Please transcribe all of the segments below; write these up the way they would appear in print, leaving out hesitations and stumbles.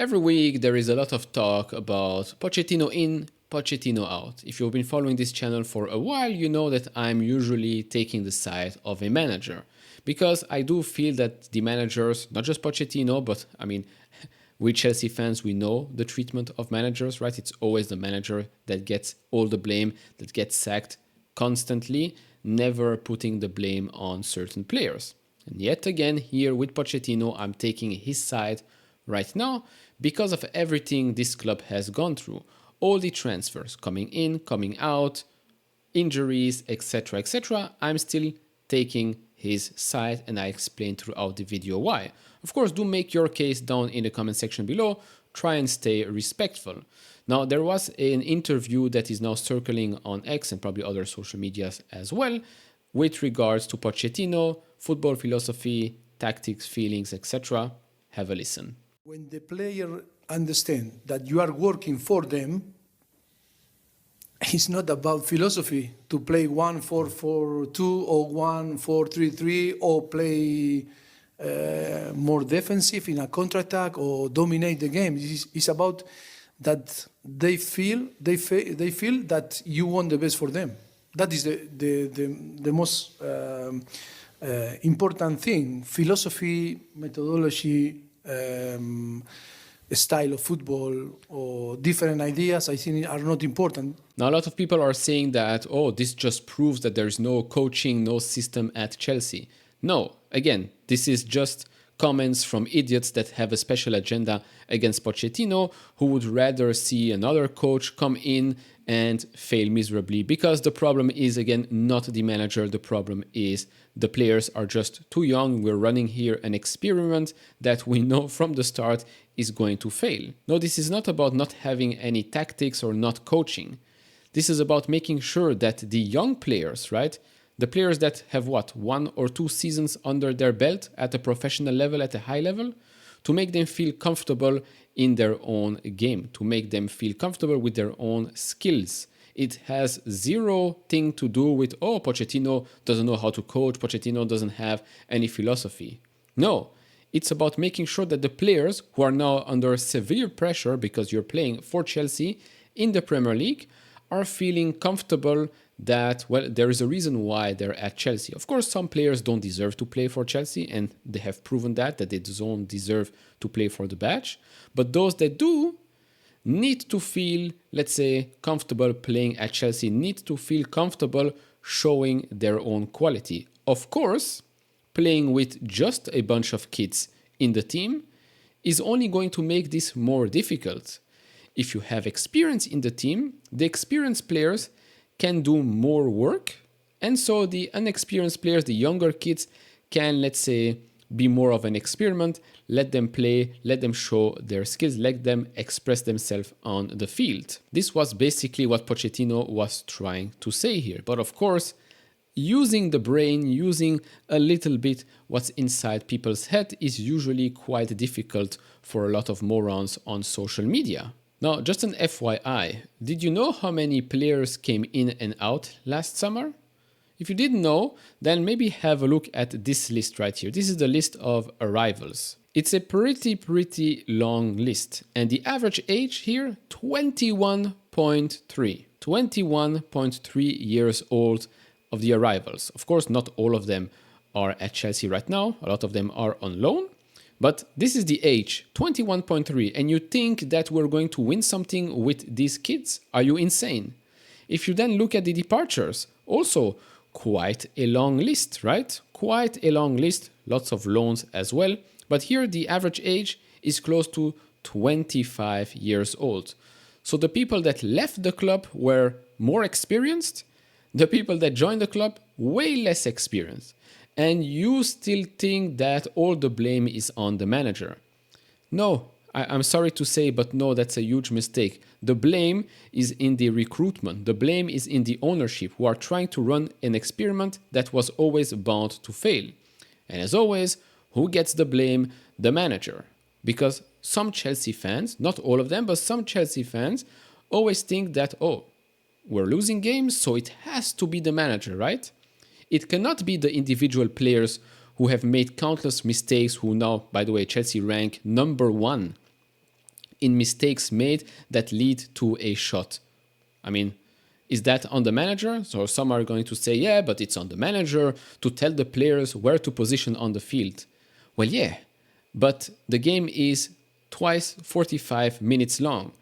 Every week there is a lot of talk about Pochettino in, Pochettino out. If you've been following this channel for a while, you know that I'm usually taking the side of a manager. Because I do feel that the managers, not just Pochettino, but I mean, we Chelsea fans, we know the treatment of managers, right? It's always the manager that gets all the blame, that gets sacked constantly, never putting the blame on certain players. And yet again, here with Pochettino, I'm taking his side right now because of everything this club has gone through. All the transfers coming in, coming out, injuries, etc., etc. I'm still taking his side, and I explain throughout the video why. Of course, do make your case down in the comment section below. Try and stay respectful. Now, there was an interview that is now circling on X and probably other social medias as well with regards to Pochettino, football philosophy, tactics, feelings, etc. Have a listen. When the player understands that you are working for them, it's not about philosophy to play 1-4-4-2 or 1-4-3-3 or play more defensive in a counterattack or dominate the game. It's about that they feel that you want the best for them. That is the most important thing. Philosophy, methodology, style of football or different ideas, I think, are not important. Now, a lot of people are saying that, oh, this just proves that there's no coaching, no system at Chelsea. No, again, this is just comments from idiots that have a special agenda against Pochettino, who would rather see another coach come in and fail miserably, because the problem is, again, not the manager. The problem is the players are just too young. We're running here an experiment that we know from the start is going to fail. No, this is not about not having any tactics or not coaching. This is about making sure that the young players, right, the players that have, 1 or 2 seasons under their belt at a professional level, at a high level, to make them feel comfortable in their own game, to make them feel comfortable with their own skills. It has zero thing to do with, oh, Pochettino doesn't know how to coach, Pochettino doesn't have any philosophy. No, it's about making sure that the players who are now under severe pressure because you're playing for Chelsea in the Premier League are feeling comfortable that, well, there is a reason why they're at Chelsea. Of course, some players don't deserve to play for Chelsea, and they have proven that they don't deserve to play for the badge. But those that do need to feel, let's say, comfortable playing at Chelsea, need to feel comfortable showing their own quality. Of course, playing with just a bunch of kids in the team is only going to make this more difficult. If you have experience in the team, the experienced players can do more work, and so the inexperienced players, the younger kids, can, let's say, be more of an experiment, let them play, let them show their skills, let them express themselves on the field. This was basically what Pochettino was trying to say here. But of course, using the brain, using a little bit what's inside people's head is usually quite difficult for a lot of morons on social media. Now, just an FYI, did you know how many players came in and out last summer? If you didn't know, then maybe have a look at this list right here. This is the list of arrivals. It's a pretty long list. And the average age here, 21.3. 21.3 years old of the arrivals. Of course, not all of them are at Chelsea right now. A lot of them are on loan. But this is the age, 21.3, and you think that we're going to win something with these kids? Are you insane? If you then look at the departures, also quite a long list, right? Quite a long list, lots of loans as well. But here the average age is close to 25 years old. So the people that left the club were more experienced, the people that joined the club way less experienced. And you still think that all the blame is on the manager. No, I'm sorry to say, but no, that's a huge mistake. The blame is in the recruitment. The blame is in the ownership, who are trying to run an experiment that was always bound to fail. And as always, who gets the blame? The manager. Because some Chelsea fans, not all of them, but some Chelsea fans always think that, oh, we're losing games, so it has to be the manager, right? It cannot be the individual players who have made countless mistakes, who now, by the way, Chelsea rank number 1 in mistakes made that lead to a shot. I mean, is that on the manager? So some are going to say, yeah, but it's on the manager to tell the players where to position on the field. Well, yeah, but the game is twice 45 minutes long.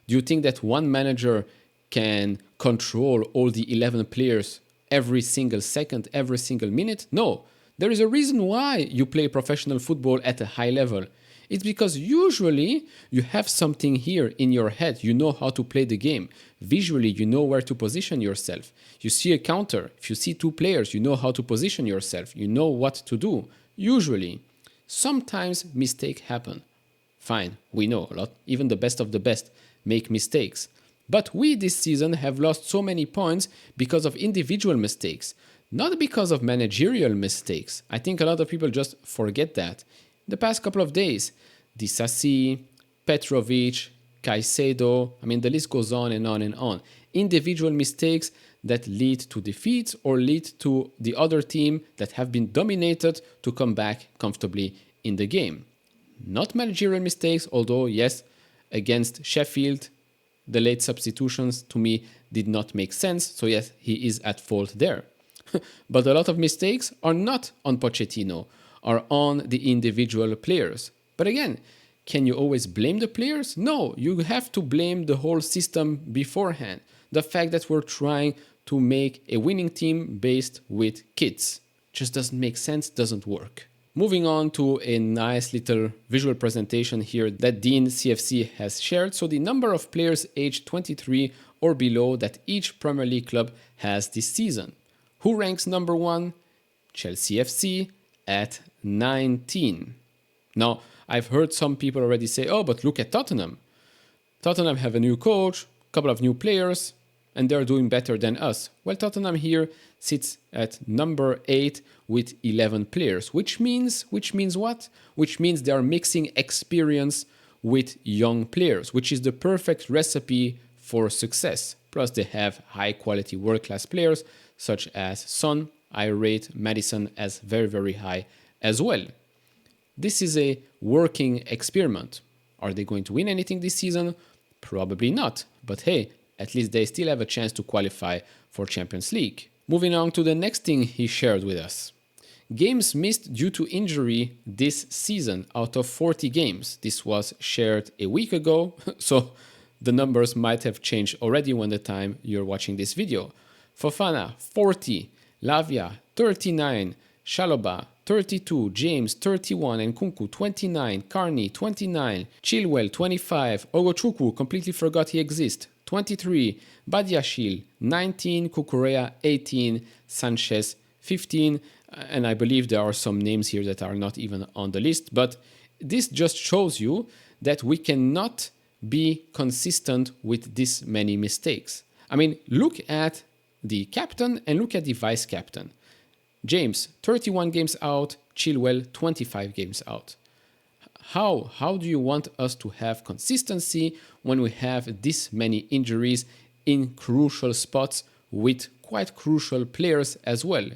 Do you think that one manager can control all the 11 players every single second, every single minute? No. There is a reason why you play professional football at a high level. It's because usually you have something here in your head. You know how to play the game. Visually, you know where to position yourself. You see a counter. If you see two players, you know how to position yourself. You know what to do. Usually. Sometimes mistakes happen. Fine, we know a lot. Even the best of the best make mistakes. But we this season have lost so many points because of individual mistakes, not because of managerial mistakes. I think a lot of people just forget that. The past couple of days, Disasi, Petrovic, Caicedo, the list goes on and on and on. Individual mistakes that lead to defeats or lead to the other team that have been dominated to come back comfortably in the game. Not managerial mistakes, although yes, against Sheffield, the late substitutions to me did not make sense. So yes, he is at fault there. But a lot of mistakes are not on Pochettino, are on the individual players. But again, can you always blame the players? No, you have to blame the whole system beforehand. The fact that we're trying to make a winning team based with kids just doesn't make sense, doesn't work. Moving on to a nice little visual presentation here that Dean CFC has shared. So the number of players aged 23 or below that each Premier League club has this season. Who ranks number one? Chelsea FC at 19. Now, I've heard some people already say, oh, but look at Tottenham. Tottenham have a new coach, a couple of new players, and they're doing better than us. Well, Tottenham here sits at number 8 with 11 players, which means what? Which means they are mixing experience with young players, which is the perfect recipe for success. Plus, they have high-quality world-class players, such as Son. I rate Maddison as very, very high as well. This is a working experiment. Are they going to win anything this season? Probably not. But hey, at least they still have a chance to qualify for Champions League. Moving on to the next thing he shared with us. Games missed due to injury this season out of 40 games. This was shared a week ago, so the numbers might have changed already when the time you're watching this video. Fofana, 40. Lavia, 39. Shaloba, 32, James 31, and Nkunku 29, Carney 29, Chilwell 25, Ogochukwu completely forgot he exists 23, Badiashile 19, Kukurea 18, Sanchez 15, and I believe there are some names here that are not even on the list, but this just shows you that we cannot be consistent with this many mistakes. Look at the captain and look at the vice captain. James, 31 games out, Chilwell, 25 games out. How do you want us to have consistency when we have this many injuries in crucial spots with quite crucial players as well?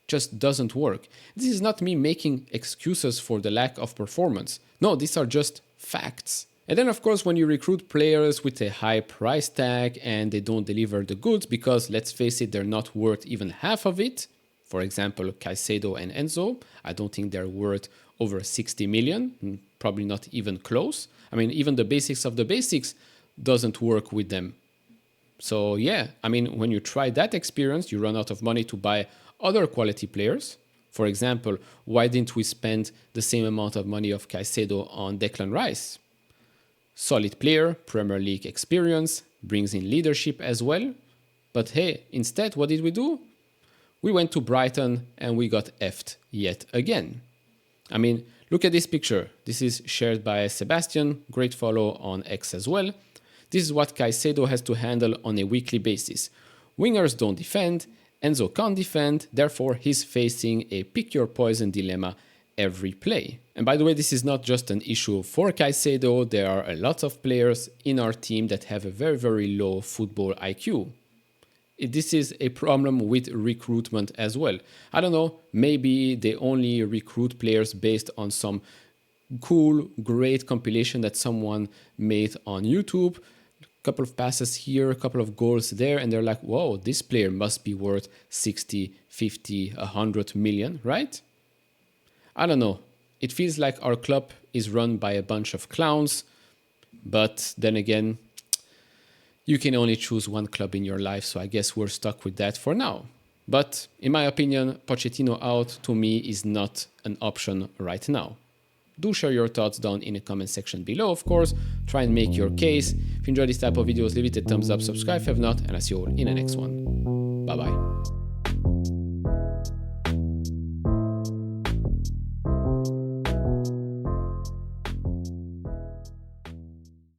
Just doesn't work. This is not me making excuses for the lack of performance. No, these are just facts. And then, of course, when you recruit players with a high price tag and they don't deliver the goods because, let's face it, they're not worth even half of it. For example, Caicedo and Enzo, I don't think they're worth over 60 million, probably not even close. Even the basics of the basics doesn't work with them. So yeah, when you try that experience, you run out of money to buy other quality players. For example, why didn't we spend the same amount of money of Caicedo on Declan Rice? Solid player, Premier League experience, brings in leadership as well. But hey, instead, what did we do? We went to Brighton and we got effed yet again. Look at this picture. This is shared by Sebastian, great follow on X as well. This is what Caicedo has to handle on a weekly basis. Wingers don't defend, Enzo can't defend, therefore he's facing a pick your poison dilemma every play. And by the way, this is not just an issue for Caicedo, there are a lot of players in our team that have a very, very low football IQ. This is a problem with recruitment as well. I don't know, maybe they only recruit players based on some cool, great compilation that someone made on YouTube. Couple of passes here, a couple of goals there, and they're like, whoa, this player must be worth 60, 50, 100 million, right? I don't know. It feels like our club is run by a bunch of clowns, but then again, you can only choose one club in your life, so I guess we're stuck with that for now. But in my opinion, Pochettino out to me is not an option right now. Do share your thoughts down in the comment section below, of course. Try and make your case. If you enjoy this type of videos, leave it a thumbs up, subscribe if you have not, and I'll see you all in the next one. Bye bye.